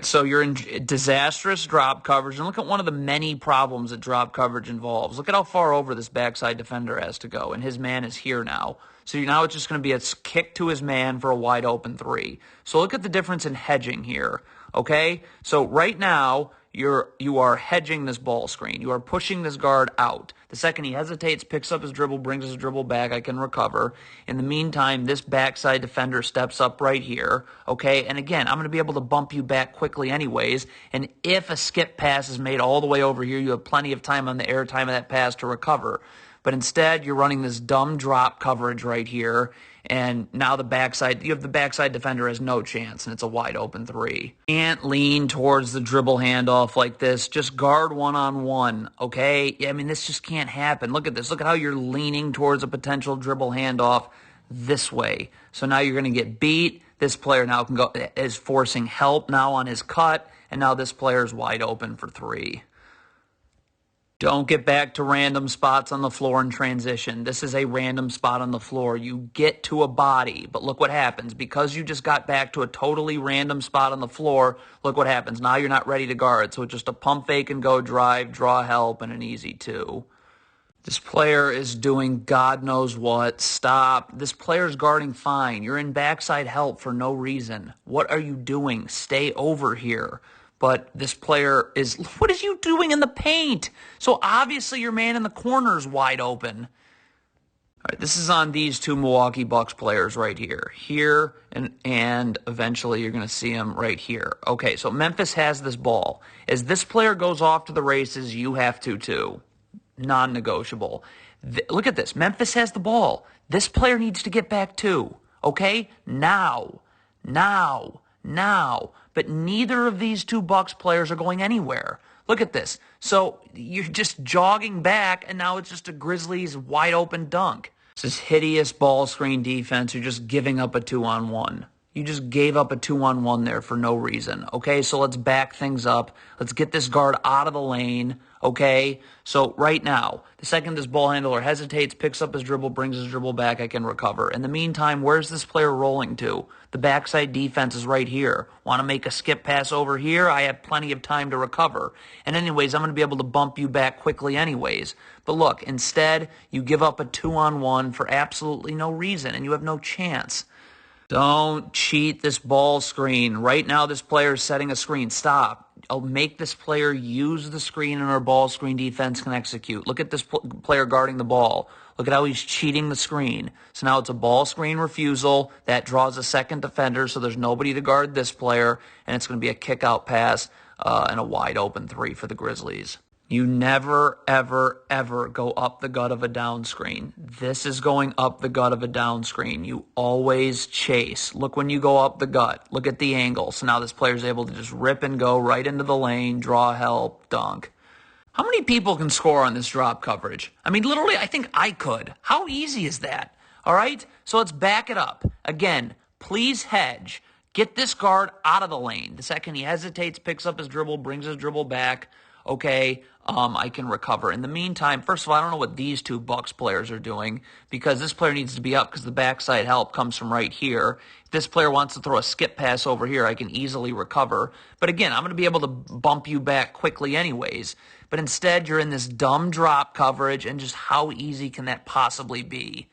right, so you're in disastrous drop coverage, and look at one of the many problems that drop coverage involves. Look at how far over this backside defender has to go, and his man is here now. So now it's just going to be a kick to his man for a wide open three. So look at the difference in hedging here, okay? So right now, you are hedging this ball screen. You are pushing this guard out. The second he hesitates, picks up his dribble, brings his dribble back, I can recover. In the meantime, this backside defender steps up right here, okay? And again, I'm going to be able to bump you back quickly anyways. And if a skip pass is made all the way over here, you have plenty of time on the air time of that pass to recover. But instead, you're running this dumb drop coverage right here, and now the backside defender has no chance, and it's a wide open three. Can't lean towards the dribble handoff like this. Just guard one-on-one, okay? I mean, this just can't happen. Look at this. Look at how you're leaning towards a potential dribble handoff this way. So now you're going to get beat. This player now is forcing help now on his cut, and now this player is wide open for three. Don't get back to random spots on the floor in transition. This is a random spot on the floor. You get to a body, but look what happens. Because you just got back to a totally random spot on the floor, look what happens. Now you're not ready to guard. So it's just a pump fake and go drive, draw help, and an easy two. This player is doing God knows what. Stop. This player's guarding fine. You're in backside help for no reason. What are you doing? Stay over here. But this player is, what is you doing in the paint? So obviously your man in the corner is wide open. All right, this is on these two Milwaukee Bucks players right here. Here, and eventually you're going to see him right here. Okay, so Memphis has this ball. As this player goes off to the races, you have to too. Non-negotiable. Look at this. Memphis has the ball. This player needs to get back too. Okay? Now. But neither of these two Bucks players are going anywhere. Look at this. So you're just jogging back, and now it's just a Grizzlies wide open dunk. It's this hideous ball screen defense. You're just giving up a 2-on-1. You just gave up a 2-on-1 there for no reason. Okay, so let's back things up. Let's get this guard out of the lane. Okay, so right now, the second this ball handler hesitates, picks up his dribble, brings his dribble back, I can recover. In the meantime, where's this player rolling to? The backside defense is right here. Want to make a skip pass over here? I have plenty of time to recover. And anyways, I'm going to be able to bump you back quickly anyways. But look, instead, you give up a 2-on-1 for absolutely no reason, and you have no chance. Don't cheat this ball screen. Right now, this player is setting a screen. Stop. I'll make this player use the screen, and our ball screen defense can execute. Look at this player guarding the ball. Look at how he's cheating the screen. So now it's a ball screen refusal. That draws a second defender, so there's nobody to guard this player, and it's going to be a kick-out pass and a wide open three for the Grizzlies. You never, ever, ever go up the gut of a down screen. This is going up the gut of a down screen. You always chase. Look when you go up the gut. Look at the angle. So now this player's able to just rip and go right into the lane, draw help, dunk. How many people can score on this drop coverage? I mean, literally, I think I could. How easy is that? All right? So let's back it up. Again, please hedge. Get this guard out of the lane. The second he hesitates, picks up his dribble, brings his dribble back. Okay, I can recover. In the meantime, first of all, I don't know what these two Bucks players are doing because this player needs to be up because the backside help comes from right here. If this player wants to throw a skip pass over here, I can easily recover. But again, I'm going to be able to bump you back quickly anyways. But instead, you're in this dumb drop coverage, and just how easy can that possibly be?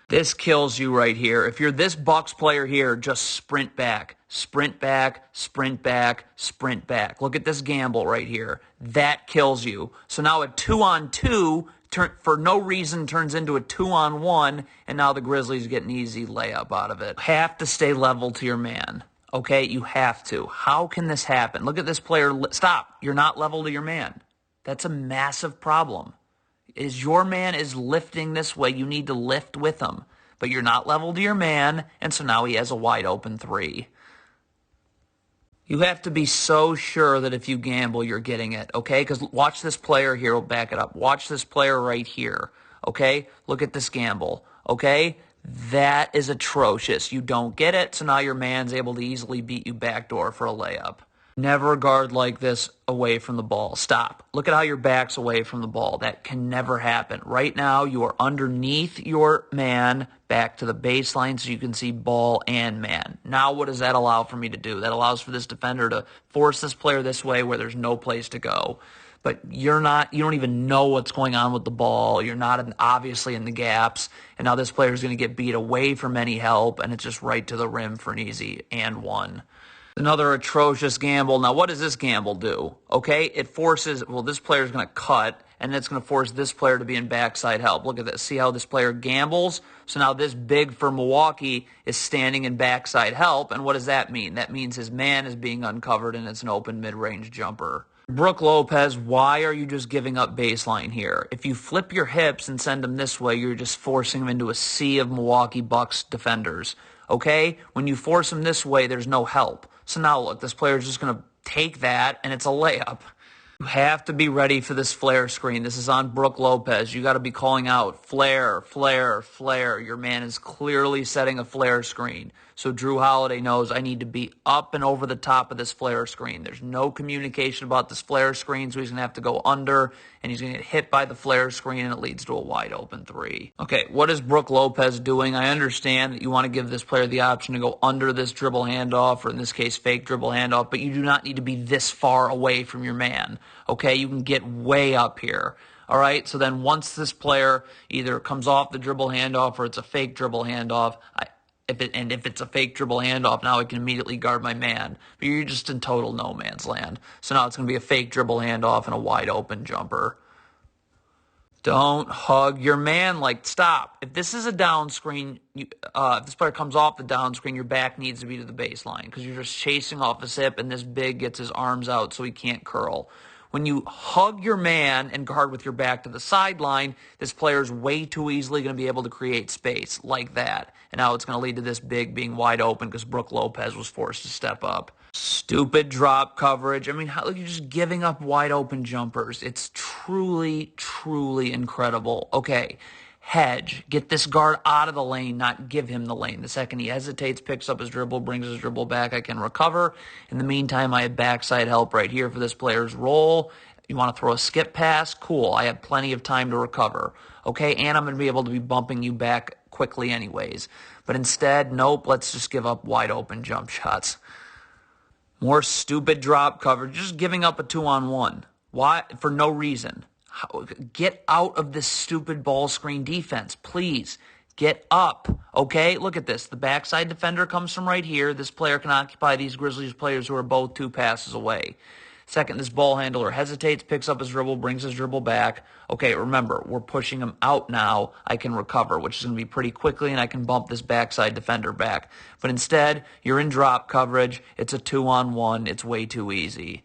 This kills you right here. If you're this Bucks player here, just sprint back. Sprint back, sprint back, sprint back. Look at this gamble right here. That kills you. So now a 2-on-2 for no reason turns into a 2-on-1, and now the Grizzlies get an easy layup out of it. You have to stay level to your man. Okay, you have to. How can this happen? Look at this player. Stop. You're not level to your man. That's a massive problem. Is your man is lifting this way, you need to lift with him. But you're not level to your man, and so now he has a wide open three. You have to be so sure that if you gamble, you're getting it, okay? Because watch this player here. We'll back it up. Watch this player right here, okay? Look at this gamble, okay? That is atrocious. You don't get it, so now your man's able to easily beat you backdoor for a layup. Never guard like this away from the ball. Stop. Look at how your back's away from the ball. That can never happen. Right now, you are underneath your man, back to the baseline so you can see ball and man. Now, what does that allow for me to do? That allows for this defender to force this player this way where there's no place to go. But you don't even know what's going on with the ball. You're not obviously in the gaps. And now this player is going to get beat away from any help, and it's just right to the rim for an easy and one. Another atrocious gamble. Now, what does this gamble do? Okay, it forces, this player is going to cut, and it's going to force this player to be in backside help. Look at this. See how this player gambles? So now this big for Milwaukee is standing in backside help, and what does that mean? That means his man is being uncovered, and it's an open mid-range jumper. Brook Lopez, why are you just giving up baseline here? If you flip your hips and send him this way, you're just forcing him into a sea of Milwaukee Bucks defenders. Okay? When you force him this way, there's no help. So now look, this player is just going to take that, and it's a layup. You have to be ready for this flare screen. This is on Brook Lopez. You got to be calling out flare, flare, flare. Your man is clearly setting a flare screen. So Drew Holiday knows I need to be up and over the top of this flare screen. There's no communication about this flare screen, so he's going to have to go under, and he's going to get hit by the flare screen, and it leads to a wide open three. Okay, what is Brook Lopez doing? I understand that you want to give this player the option to go under this dribble handoff, or in this case, fake dribble handoff, but you do not need to be this far away from your man. Okay, you can get way up here. All right, so then once this player either comes off the dribble handoff or it's a fake dribble handoff, if it's a fake dribble handoff, now I can immediately guard my man. But you're just in total no man's land. So now it's going to be a fake dribble handoff and a wide open jumper. Don't hug your man. Stop. If this is a down screen, if this player comes off the down screen, your back needs to be to the baseline because you're just chasing off his hip, and this big gets his arms out so he can't curl. When you hug your man and guard with your back to the sideline, this player is way too easily going to be able to create space like that. And now it's going to lead to this big being wide open because Brook Lopez was forced to step up. Stupid drop coverage. I mean, you're just giving up wide open jumpers. It's truly, truly incredible. Okay, hedge. Get this guard out of the lane, not give him the lane. The second he hesitates, picks up his dribble, brings his dribble back, I can recover. In the meantime, I have backside help right here for this player's roll. You want to throw a skip pass? Cool. I have plenty of time to recover. Okay, and I'm going to be able to be bumping you back quickly anyways. But instead, nope, let's just give up wide open jump shots. More stupid drop coverage, just giving up a 2-on-1. Why? For no reason. Get out of this stupid ball screen defense, please. Get up, okay? Look at this. The backside defender comes from right here. This player can occupy these Grizzlies players who are both 2 passes away. Second, this ball handler hesitates, picks up his dribble, brings his dribble back. Okay, remember, we're pushing him out now. I can recover, which is going to be pretty quickly, and I can bump this backside defender back. But instead, you're in drop coverage. It's a 2-on-1. It's way too easy.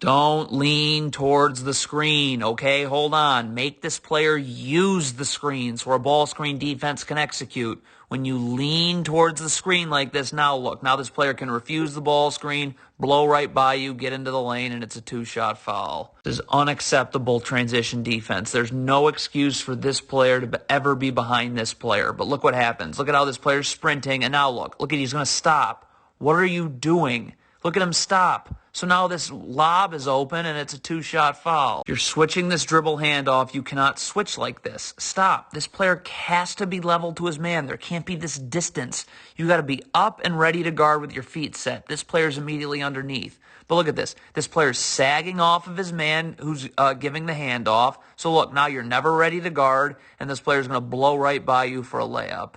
Don't lean towards the screen, okay? Hold on. Make this player use the screen so a ball screen defense can execute. When you lean towards the screen like this, now look, now this player can refuse the ball screen, blow right by you, get into the lane, and it's a 2-shot foul. This is unacceptable transition defense. There's no excuse for this player to ever be behind this player. But look what happens. Look at how this player's sprinting, and now look at he's going to stop. What are you doing? Look at him stop. So now this lob is open, and it's a 2-shot foul. You're switching this dribble handoff. You cannot switch like this. Stop. This player has to be level to his man. There can't be this distance. You got to be up and ready to guard with your feet set. This player's immediately underneath. But look at this. This player's sagging off of his man who's giving the handoff. So look, now you're never ready to guard, and this player's going to blow right by you for a layup.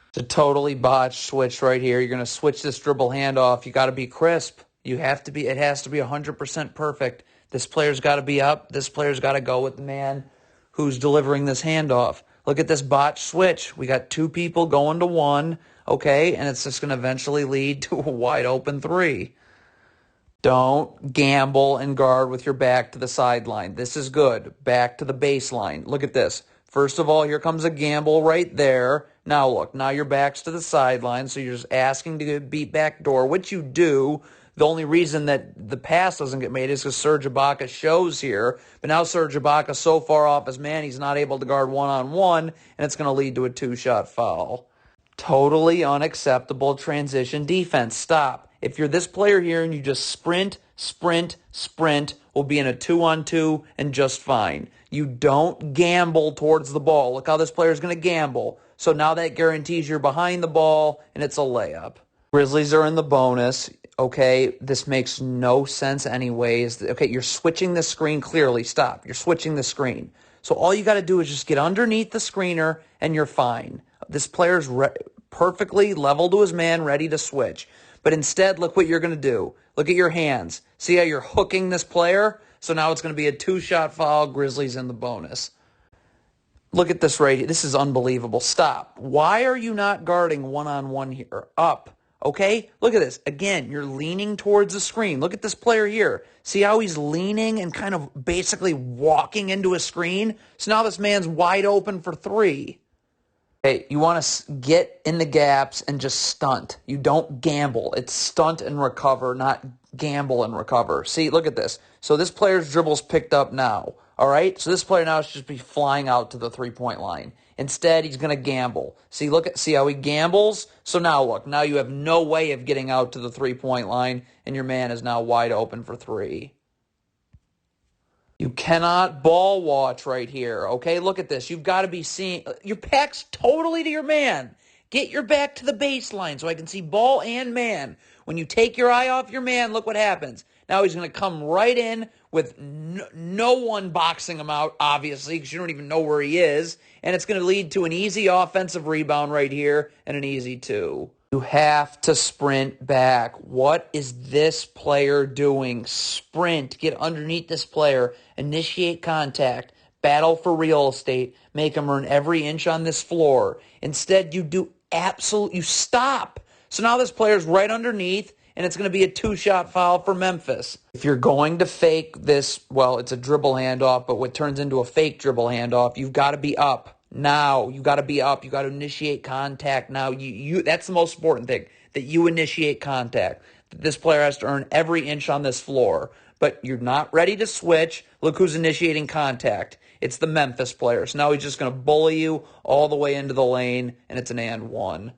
It's a totally botched switch right here. You're going to switch this dribble handoff. You got to be crisp. It has to be 100% perfect. This player's got to be up. This player's got to go with the man who's delivering this handoff. Look at this botched switch. We got 2 people going to 1, okay, and it's just going to eventually lead to a wide open 3. Don't gamble and guard with your back to the sideline. This is good. Back to the baseline. Look at this. First of all, here comes a gamble right there. Now look, now your back's to the sideline, so you're just asking to get beat back door, which you do. The only reason that the pass doesn't get made is because Serge Ibaka shows here. But now Serge Ibaka's so far off his man, he's not able to guard 1-on-1, and it's going to lead to a 2-shot foul. Totally unacceptable transition defense. Stop. If you're this player here and you just sprint, sprint, sprint, we'll be in a 2-on-2 and just fine. You don't gamble towards the ball. Look how this player is going to gamble. So now that guarantees you're behind the ball and it's a layup. Grizzlies are in the bonus. Okay, this makes no sense anyways. Okay, you're switching the screen clearly. Stop. You're switching the screen. So all you got to do is just get underneath the screener and you're fine. This player's perfectly level to his man, ready to switch. But instead, look what you're going to do. Look at your hands. See how you're hooking this player? So now it's going to be a 2-shot foul. Grizzlies in the bonus. Look at this right here. This is unbelievable. Stop. Why are you not guarding one-on-one here? Up. Okay? Look at this. Again, you're leaning towards the screen. Look at this player here. See how he's leaning and kind of basically walking into a screen? So now this man's wide open for 3. Okay, you want to get in the gaps and just stunt. You don't gamble. It's stunt and recover, not gamble and recover. See, look at this. So this player's dribble's picked up now. All right? So this player now should just be flying out to the 3-point line. Instead, he's going to gamble. See how he gambles? So now look, now you have no way of getting out to the 3-point line, and your man is now wide open for 3. You cannot ball watch right here, okay? Look at this. You've got to be seeing your back's totally to your man. Get your back to the baseline so I can see ball and man. When you take your eye off your man, look what happens. Now he's going to come right in with no one boxing him out, obviously, because you don't even know where he is. And it's going to lead to an easy offensive rebound right here and an easy 2. You have to sprint back. What is this player doing? Sprint. Get underneath this player. Initiate contact. Battle for real estate. Make him earn every inch on this floor. Instead, you stop. So now this player's right underneath, and it's going to be a 2-shot foul for Memphis. If you're going to fake this, well, it's a dribble handoff, but what turns into a fake dribble handoff, you've got to be up. Now, you got to be up. You got to initiate contact now. That's the most important thing, that you initiate contact. This player has to earn every inch on this floor. But you're not ready to switch. Look who's initiating contact. It's the Memphis player. So now he's just going to bully you all the way into the lane, and it's an and 1.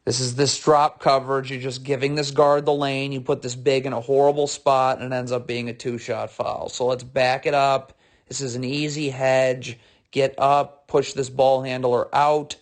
This is this drop coverage. You're just giving this guard the lane. You put this big in a horrible spot, and it ends up being a 2-shot foul. So let's back it up. This is an easy hedge. Get up, push this ball handler out.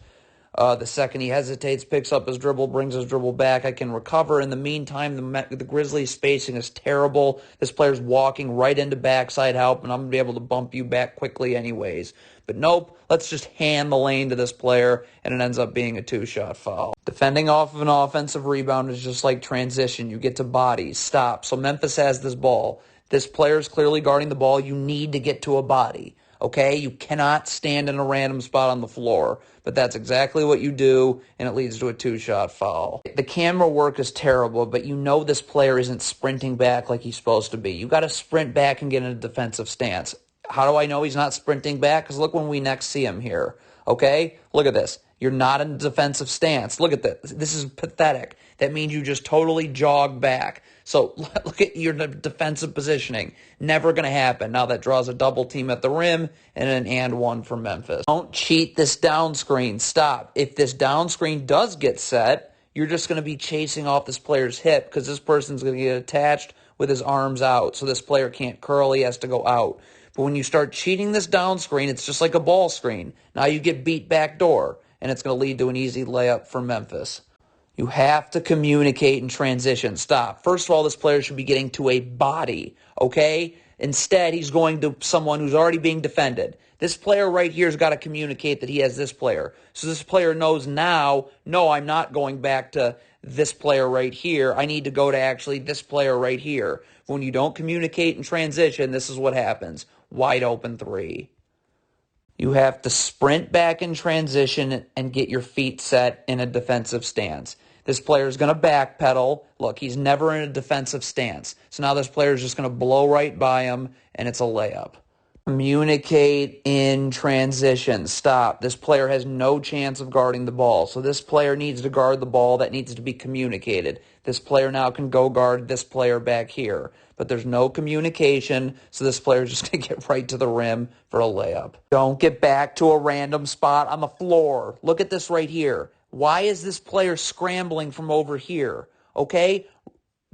The second he hesitates, picks up his dribble, brings his dribble back. I can recover. In the meantime, the Grizzlies' spacing is terrible. This player's walking right into backside help, and I'm going to be able to bump you back quickly anyways. But nope, let's just hand the lane to this player, and it ends up being a 2-shot foul. Defending off of an offensive rebound is just like transition. You get to bodies. Stop. So Memphis has this ball. This player's clearly guarding the ball. You need to get to a body. Okay? You cannot stand in a random spot on the floor. But that's exactly what you do, and it leads to a 2-shot foul. The camera work is terrible, but you know this player isn't sprinting back like he's supposed to be. You got to sprint back and get in a defensive stance. How do I know he's not sprinting back? Because look when we next see him here. Okay? Look at this. You're not in a defensive stance. Look at this. This is pathetic. That means you just totally jog back. So look at your defensive positioning. Never going to happen. Now that draws a double team at the rim and an and 1 for Memphis. Don't cheat this down screen. Stop. If this down screen does get set, you're just going to be chasing off this player's hip because this person's going to get attached with his arms out. So this player can't curl. He has to go out. But when you start cheating this down screen, it's just like a ball screen. Now you get beat back door, and it's going to lead to an easy layup for Memphis. You have to communicate in transition. Stop. First of all, this player should be getting to a body, okay? Instead, he's going to someone who's already being defended. This player right here has got to communicate that he has this player. So this player knows now, no, I'm not going back to this player right here. I need to go to actually this player right here. When you don't communicate in transition, this is what happens. Wide open 3. You have to sprint back in transition and get your feet set in a defensive stance. This player is going to backpedal. Look, he's never in a defensive stance. So now this player is just going to blow right by him, and it's a layup. Communicate in transition. Stop. This player has no chance of guarding the ball. So this player needs to guard the ball. That needs to be communicated. This player now can go guard this player back here. But there's no communication, so this player is just going to get right to the rim for a layup. Don't get back to a random spot on the floor. Look at this right here. Why is this player scrambling from over here? Okay?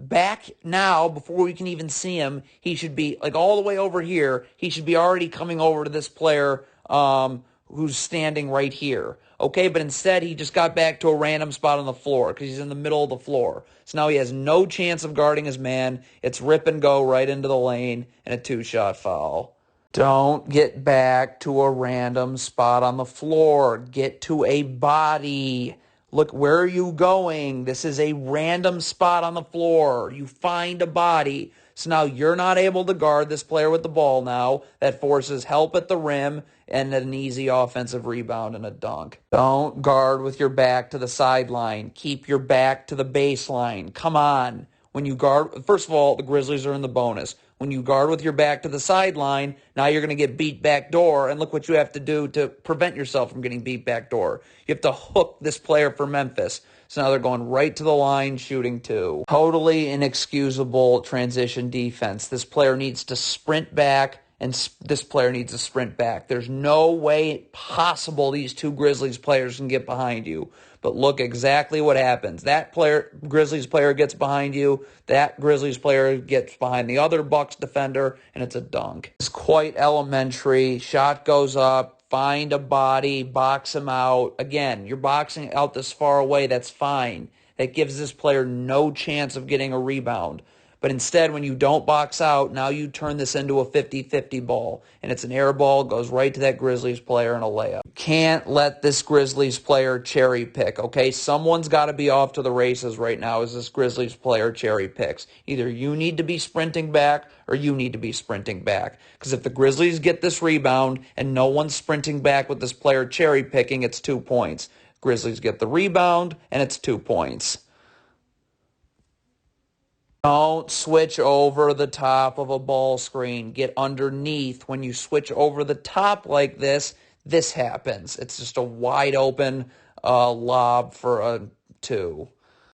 back now, before we can even see him, he should be like all the way over here. He should be already coming over to this player who's standing right here. Okay, but instead he just got back to a random spot on the floor because he's in the middle of the floor. So now he has no chance of guarding his man. It's rip and go right into the lane and a 2-shot foul. Don't get back to a random spot on the floor. Get to a body. Look, where are you going? This is a random spot on the floor. You find a body. So now you're not able to guard this player with the ball now. That forces help at the rim and an easy offensive rebound and a dunk. Don't guard with your back to the sideline. Keep your back to the baseline. Come on. When you guard, first of all, the Grizzlies are in the bonus. When you guard with your back to the sideline, now you're going to get beat backdoor, and look what you have to do to prevent yourself from getting beat backdoor. You have to hook this player for Memphis. So now they're going right to the line, shooting 2. Totally inexcusable transition defense. This player needs to sprint back, and this player needs to sprint back. There's no way possible these two Grizzlies players can get behind you. But look exactly what happens. That Grizzlies player gets behind you. That Grizzlies player gets behind the other Bucks defender, and it's a dunk. It's quite elementary. Shot goes up. Find a body. Box him out. Again, you're boxing out this far away. That's fine. That gives this player no chance of getting a rebound. But instead, when you don't box out, now you turn this into a 50-50 ball. And it's an air ball, goes right to that Grizzlies player in a layup. You can't let this Grizzlies player cherry pick, okay? Someone's got to be off to the races right now as this Grizzlies player cherry picks. Either you need to be sprinting back or you need to be sprinting back. Because if the Grizzlies get this rebound and no one's sprinting back with this player cherry picking, it's 2 points. Grizzlies get the rebound and it's 2 points. Don't switch over the top of a ball screen. Get underneath. When you switch over the top like this happens. It's just a wide open lob for a 2.